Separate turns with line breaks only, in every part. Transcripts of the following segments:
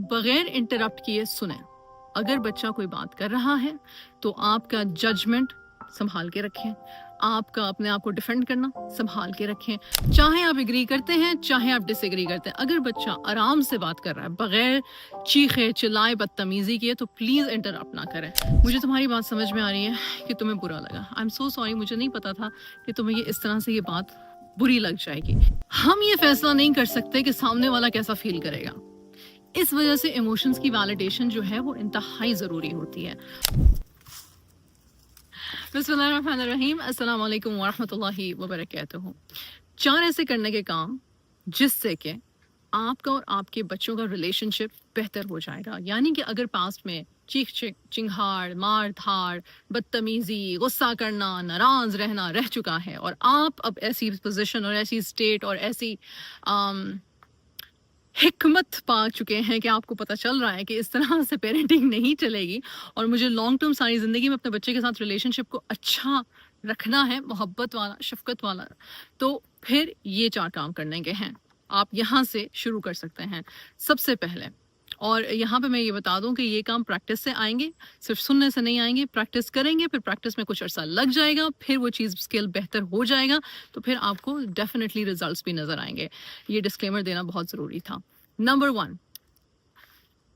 बगैर इंटरप्ट किए सुने। अगर बच्चा कोई बात कर रहा है तो आपका जजमेंट संभाल के रखें, आपका अपने आप को डिफेंड करना संभाल के रखें। चाहे आप एग्री करते हैं, चाहे आप डिसएग्री करते हैं, अगर बच्चा आराम से बात कर रहा है बगैर चीखे चिल्लाए बदतमीजी किए तो प्लीज इंटरप्ट ना करें। मुझे तुम्हारी बात समझ में आ रही है कि तुम्हें बुरा लगा, आई एम सो सॉरी, मुझे नहीं पता था कि तुम्हें ये इस तरह से ये बात बुरी लग जाएगी। हम ये फैसला नहीं कर सकते कि सामने वाला कैसा फील करेगा। इस वजह से इमोशंस की वैलिडेशन जो है वो इंतहाई ज़रूरी होती है। बिस्मिल्लाहिर्रहमानिर्रहीम, अस्सलाम वालेकुम वरहमतुल्लाहि वबरकातुहू। 4 ऐसे करने के काम जिससे कि आपका और आपके बच्चों का रिलेशनशिप बेहतर हो जाएगा। यानी कि अगर पास्ट में चीख चिंगाड़, मार धाड़, बदतमीजी, गुस्सा करना, नाराज रहना रह चुका है और आप अब ऐसी पोजीशन और ऐसी स्टेट और ऐसी हिकमत पा चुके हैं कि आपको पता चल रहा है कि इस तरह से पेरेंटिंग नहीं चलेगी और मुझे लॉन्ग टर्म सारी ज़िंदगी में अपने बच्चे के साथ रिलेशनशिप को अच्छा रखना है, मोहब्बत वाला, शफकत वाला, तो फिर ये 4 काम करने के हैं। आप यहाँ से शुरू कर सकते हैं सबसे पहले। और यहाँ पे मैं ये बता दूं कि ये काम प्रैक्टिस से आएंगे, सिर्फ सुनने से नहीं आएंगे। प्रैक्टिस करेंगे, फिर प्रैक्टिस में कुछ अर्सा लग जाएगा, फिर वो चीज़ स्किल बेहतर हो जाएगा, तो फिर आपको डेफिनेटली रिजल्ट्स भी नज़र आएंगे। ये डिस्क्लेमर देना बहुत ज़रूरी था। नंबर 1,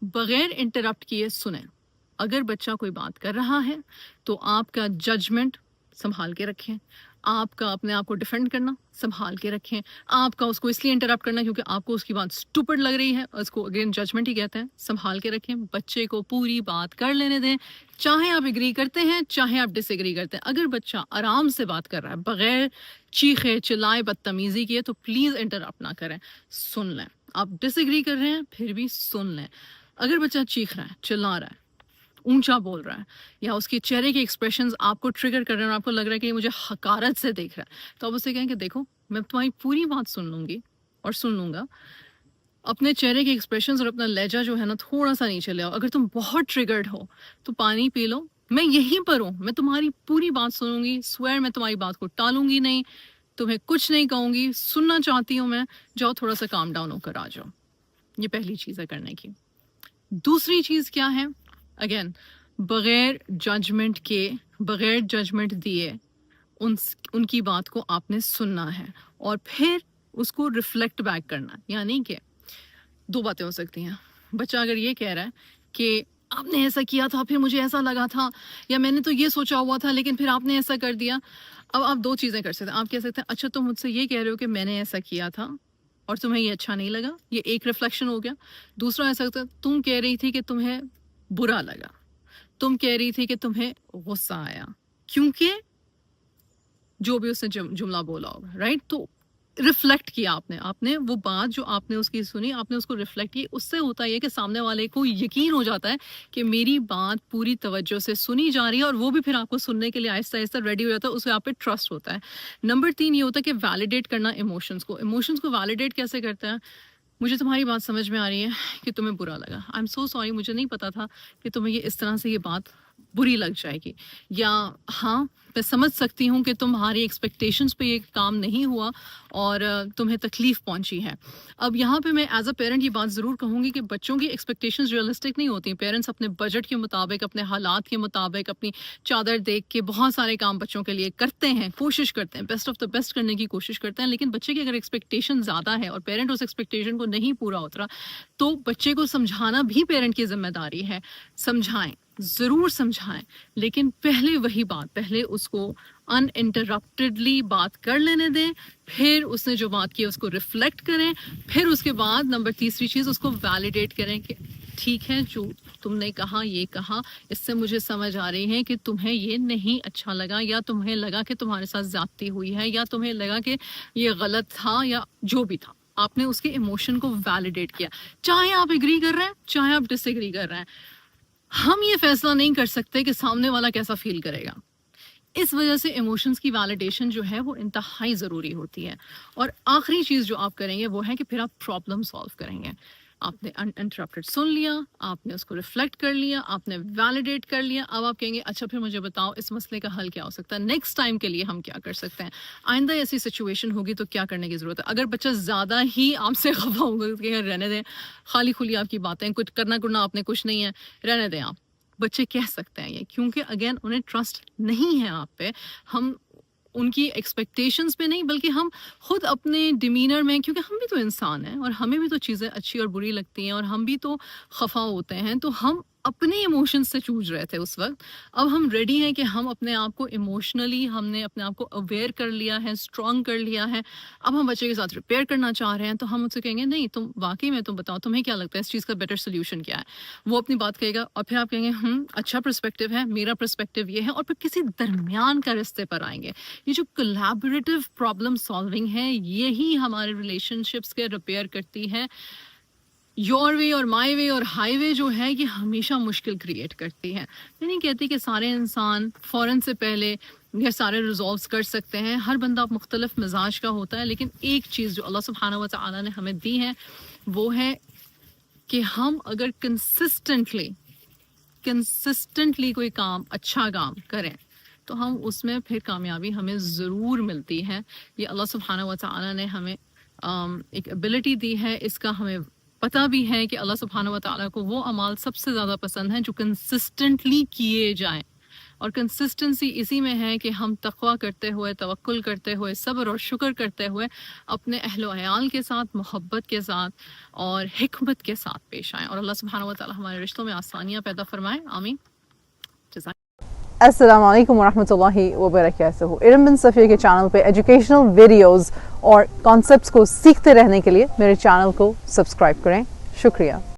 बगैर इंटरप्ट किए सुने। अगर बच्चा कोई बात कर रहा है तो आपका जजमेंट संभाल के रखें, आपका अपने आप को डिफेंड करना संभाल के रखें, आपका उसको इसलिए इंटरप्ट करना क्योंकि आपको उसकी बात स्टूपिड लग रही है, उसको अगेन जजमेंट ही कहते हैं, संभाल के रखें। बच्चे को पूरी बात कर लेने दें, चाहे आप एग्री करते हैं, चाहे आप डिसएग्री करते हैं। अगर बच्चा आराम से बात कर रहा है बगैर चीखे चिल्लाए बदतमीजी किए तो प्लीज़ इंटरप्ट ना करें, सुन लें। आप डिसएग्री कर रहे हैं फिर भी सुन लें। अगर बच्चा चीख रहा है, चिल्ला रहा है, ऊंचा बोल रहा है या उसके चेहरे के एक्सप्रेशंस आपको ट्रिगर कर रहे हैं और आपको लग रहा है कि ये मुझे हकारत से देख रहा है, तो आप उससे कहें कि देखो मैं तुम्हारी पूरी बात सुन लूँगी और सुन लूँगा, अपने चेहरे के एक्सप्रेशंस और अपना लहजा जो है ना थोड़ा सा नीचे ले आओ। अगर तुम बहुत ट्रिगर्ड हो तो पानी पी लो, मैं यहीं पर हूँ, मैं तुम्हारी पूरी बात सुनूंगी, स्वेयर मैं तुम्हारी बात को टालूंगी नहीं, तुम्हें कुछ नहीं कहूँगी, सुनना चाहती हूँ मैं, जाओ थोड़ा सा काम डाउन होकर आ जाओ। ये पहली चीज़ है करने की। दूसरी चीज़ क्या है? अगेन, बगैर जजमेंट के, बगैर जजमेंट दिए उनकी बात को आपने सुनना है और फिर उसको रिफ्लेक्ट बैक करना। यानी कि 2 बातें हो सकती हैं। बच्चा अगर ये कह रहा है कि आपने ऐसा किया था, फिर मुझे ऐसा लगा था, या मैंने तो ये सोचा हुआ था लेकिन फिर आपने ऐसा कर दिया। अब आप 2 चीज़ें कर सकते हैं। आप कह सकते हैं अच्छा तुम मुझसे ये कह रहे हो कि मैंने ऐसा किया था और तुम्हें ये अच्छा नहीं लगा, ये एक रिफ्लेक्शन हो गया। दूसरा ऐसा होता है तुम कह रही थी कि तुम्हें बुरा लगा, तुम कह रही थी कि तुम्हें गुस्सा आया, क्योंकि जो भी उसने जुमला बोला होगा, राइट? तो रिफ्लेक्ट किया आपने वो बात जो आपने उसकी सुनी, आपने उसको रिफ्लेक्ट की। उससे होता है कि सामने वाले को यकीन हो जाता है कि मेरी बात पूरी तवज्जो से सुनी जा रही है और वो भी फिर आपको सुनने के लिए आहिस्ता आहिस्ता रेडी हो जाता है, उससे आप पे ट्रस्ट होता है। नंबर 3 ये होता है कि वैलिडेट करना इमोशंस को वैलिडेट कैसे करते हैं? मुझे तुम्हारी बात समझ में आ रही है कि तुम्हें बुरा लगा, आई एम सो सॉरी, मुझे नहीं पता था कि तुम्हें ये इस तरह से ये बात बुरी लग जाएगी, या हाँ मैं समझ सकती हूँ कि तुम्हारी एक्सपेक्टेशंस पे ये काम नहीं हुआ और तुम्हें तकलीफ़ पहुँची है। अब यहाँ पे मैं एज अ पेरेंट ये बात ज़रूर कहूँगी कि बच्चों की एक्सपेक्टेशंस रियलिस्टिक नहीं होती। पेरेंट्स अपने बजट के मुताबिक, अपने हालात के मुताबिक, अपनी चादर देख के बहुत सारे काम बच्चों के लिए करते हैं, कोशिश करते हैं, बेस्ट ऑफ द बेस्ट करने की कोशिश करते हैं। लेकिन बच्चे की अगर एक्सपेक्टेशन ज़्यादा है और पेरेंट उस एक्सपेक्टेशन को नहीं पूरा उतरा तो बच्चे को समझाना भी पेरेंट की जिम्मेदारी है। समझाएं, ज़रूर समझाएं, लेकिन पहले उसको अनइंटरप्टेडली बात कर लेने दें, फिर उसने जो बात की उसको रिफ्लेक्ट करें, फिर उसके बाद नंबर 3 चीज़ उसको वैलिडेट करें कि ठीक है जो तुमने कहा, ये कहा, इससे मुझे समझ आ रही है कि तुम्हें ये नहीं अच्छा लगा, या तुम्हें लगा कि तुम्हारे साथ ज्यादती हुई है, या तुम्हें लगा कि ये गलत था, या जो भी था। आपने उसके इमोशन को वैलिडेट किया, चाहे आप एग्री कर रहे हैं, चाहे आप डिसएग्री कर रहे हैं। हम ये फैसला नहीं कर सकते कि सामने वाला कैसा फील करेगा। इस वजह से इमोशंस की वैलिडेशन जो है वो इंतहाई ज़रूरी होती है। और आखिरी चीज़ जो आप करेंगे वो है कि फिर आप प्रॉब्लम सॉल्व करेंगे। آپ نے انٹرپٹڈ سن لیا, آپ نے اس کو ریفلیکٹ کر لیا, آپ نے ویلیڈیٹ کر لیا. اب آپ کہیں گے اچھا پھر مجھے بتاؤ اس مسئلے کا حل کیا ہو سکتا ہے, نیکسٹ ٹائم کے لیے ہم کیا کر سکتے ہیں, آئندہ ایسی سچویشن ہوگی تو کیا کرنے کی ضرورت ہے. اگر بچہ زیادہ ہی آپ سے خفا ہوگا کہ رہنے دیں, خالی کھلی آپ کی باتیں, کچھ کرنا آپ نے کچھ نہیں ہے, رہنے دیں آپ, بچے کہہ سکتے ہیں یہ, کیونکہ اگین انہیں ٹرسٹ نہیں ہے آپ پہ. ہم ان کی ایکسپیکٹیشنز پہ نہیں بلکہ ہم خود اپنے ڈیمینر میں, کیونکہ ہم بھی تو انسان ہیں اور ہمیں بھی تو چیزیں اچھی اور بری لگتی ہیں اور ہم بھی تو خفا ہوتے ہیں, تو ہم اپنے ایموشنز سے چوج رہے تھے اس وقت. اب ہم ریڈی ہیں کہ ہم اپنے آپ کو ایموشنلی, ہم نے اپنے آپ کو اویئر کر لیا ہے, اسٹرانگ کر لیا ہے, اب ہم بچے کے ساتھ ریپیئر کرنا چاہ رہے ہیں. تو ہم ان سے کہیں گے نہیں تم واقعی میں, تم بتاؤ تمہیں کیا لگتا ہے اس چیز کا بیٹر سولوشن کیا ہے. وہ اپنی بات کہے گا اور پھر آپ کہیں گے اچھا پرسپیکٹیو ہے, میرا پرسپیکٹیو یہ ہے, اور پھر کسی درمیان کا رستے پر آئیں گے. یہ جو کولیبریٹو پرابلم سالونگ ہے یہی ہمارے ریلیشن شپس کے ریپیئر کرتی ہے. یور وے اور مائی وے اور ہائی وے جو ہے یہ ہمیشہ مشکل کریٹ کرتی ہے. میں نہیں کہتی کہ سارے انسان فوراً سے پہلے یہ سارے ریزالوز کر سکتے ہیں, ہر بندہ مختلف مزاج کا ہوتا ہے, لیکن ایک چیز جو اللہ سبحانہ و تعالیٰ نے ہمیں دی ہے وہ ہے کہ ہم اگر کنسسٹنٹلی کوئی کام, اچھا کام کریں تو ہم اس میں پھر کامیابی ہمیں ضرور ملتی ہے. یہ اللہ سبحانہ و تعالیٰ نے ہمیں ایک ایبلٹی دی ہے, اس کا ہمیں پتہ بھی ہے کہ اللہ سبحانہ و تعالیٰ کو وہ اعمال سب سے زیادہ پسند ہیں جو کنسسٹنٹلی کیے جائیں, اور کنسسٹنسی اسی میں ہے کہ ہم تقویٰ کرتے ہوئے, توکل کرتے ہوئے, صبر اور شکر کرتے ہوئے اپنے اہل و عیال کے ساتھ محبت کے ساتھ اور حکمت کے ساتھ پیش آئیں, اور اللہ سبحانہ و تعالیٰ ہمارے رشتوں میں آسانیاں پیدا فرمائیں. آمین.
السلام علیکم ورحمۃ اللہ وبرکاتہ. ارم بن صفیہ کے چینل پہ ایجوکیشنل ویڈیوز اور کانسیپٹس کو سیکھتے رہنے کے لیے میرے چینل کو سبسکرائب کریں. شکریہ.